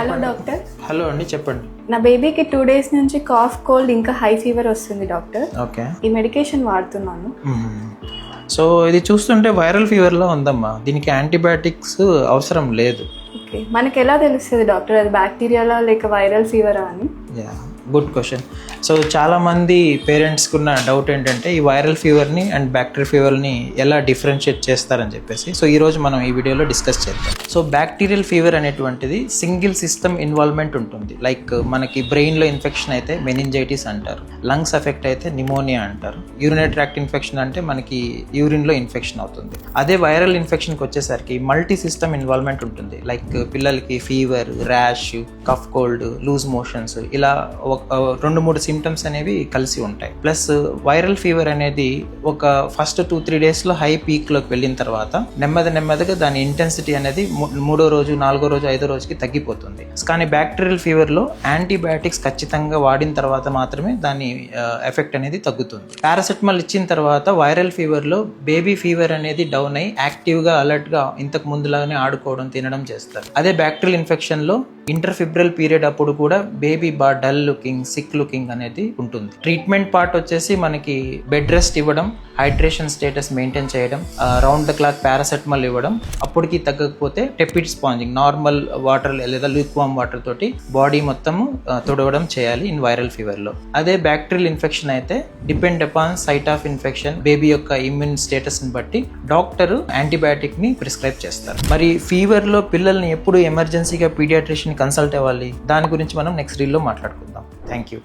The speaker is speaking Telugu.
Hello doctor. హలో అండి, చెప్పండి. నా బేబీకి 2 days నుంచి కాఫ్, కోల్డ్ ఇంకా హై ఫీవర్ వస్తుంది డాక్టర్. ఓకే. ఈ మెడికేషన్ వాడుతున్నాను. సో ఇది చూస్తుంటే వైరల్ ఫీవర్లో ఉందమ్మా. దీనికి యాంటీబయాటిక్స్ అవసరం లేదు. ఓకే, మనకి ఎలా తెలుస్తుంది డాక్టర్ అది బ్యాక్టీరియాలా లేక వైరల్ ఫీవరా అని? Good question. సో చాలామంది పేరెంట్స్కి ఉన్న డౌట్ ఏంటంటే ఈ వైరల్ ఫీవర్ని అండ్ బ్యాక్టీరియల్ ఫీవర్ని ఎలా డిఫరెన్షియేట్ చేస్తారని చెప్పేసి. సో ఈరోజు మనం ఈ వీడియోలో డిస్కస్ చేద్దాం. సో బ్యాక్టీరియల్ ఫీవర్ అనేటువంటిది సింగిల్ సిస్టమ్ ఇన్వాల్వ్మెంట్ ఉంటుంది. లైక్ మనకి బ్రెయిన్లో ఇన్ఫెక్షన్ అయితే మెనింజైటిస్ అంటారు, లంగ్స్ ఎఫెక్ట్ అయితే నిమోనియా అంటారు, యూరినరీ ట్రాక్ట్ ఇన్ఫెక్షన్ అంటే మనకి యూరిన్లో ఇన్ఫెక్షన్ అవుతుంది. అదే వైరల్ ఇన్ఫెక్షన్కి వచ్చేసరికి మల్టీ సిస్టమ్ ఇన్వాల్వ్మెంట్ ఉంటుంది. లైక్ పిల్లలకి fever, rash, cough cold, loose motions ఇలా 2-3 సిమ్టమ్స్ అనేవి కలిసి ఉంటాయి. ప్లస్ వైరల్ ఫీవర్ అనేది ఒక ఫస్ట్ 2-3 డేస్లో హై పీక్లోకి వెళ్ళిన తర్వాత నెమ్మదిగా దాని ఇంటెన్సిటీ అనేది 3వ రోజు, 4వ రోజు, 5వ రోజుకి తగ్గిపోతుంది. కానీ బ్యాక్టీరియల్ ఫీవర్లో యాంటీబయాటిక్స్ ఖచ్చితంగా వాడిన తర్వాత మాత్రమే దాని ఎఫెక్ట్ అనేది తగ్గుతుంది. పారాసెటమాల్ ఇచ్చిన తర్వాత వైరల్ ఫీవర్లో బేబీ ఫీవర్ అనేది డౌన్ అయ్యి యాక్టివ్గా, అలర్ట్గా ఇంతకు ముందులాగానే ఆడుకోవడం, తినడం చేస్తారు. అదే బ్యాక్టీరియల్ ఇన్ఫెక్షన్లో ఇంటర్ఫిబ్రల్ పీరియడ్ అప్పుడు కూడా బేబీ బాగా డల్ లుకింగ్, సిక్ లుకింగ్ అనేది ఉంటుంది. ట్రీట్మెంట్ పార్ట్ వచ్చేసి మనకి బెడ్ రెస్ట్ ఇవ్వడం, హైడ్రేషన్ స్టేటస్ మెయింటైన్ చేయడం, రౌండ్ ద క్లాక్ పారాసెటమాల్ ఇవ్వడం, అప్పటికి తగ్గకపోతే టెపిడ్ స్పాంజింగ్, నార్మల్ వాటర్ లేదా లూక్వామ్ వాటర్ తోటి బాడీ మొత్తము తుడవడం చేయాలి ఇన్ వైరల్ ఫీవర్లో. అదే బ్యాక్టీరియల్ ఇన్ఫెక్షన్ అయితే depend upon site of infection, baby యొక్క ఇమ్యూన్ స్టేటస్ని బట్టి డాక్టర్ యాంటీబయాటిక్ని ప్రిస్క్రైబ్ చేస్తారు. మరి ఫీవర్లో పిల్లల్ని ఎప్పుడు ఎమర్జెన్సీగా పీడియాట్రిషియన్ కన్సల్ట్ అవ్వాలి, దాని గురించి మనం నెక్స్ట్ రీల్లో మాట్లాడుకుందాం. Thank you.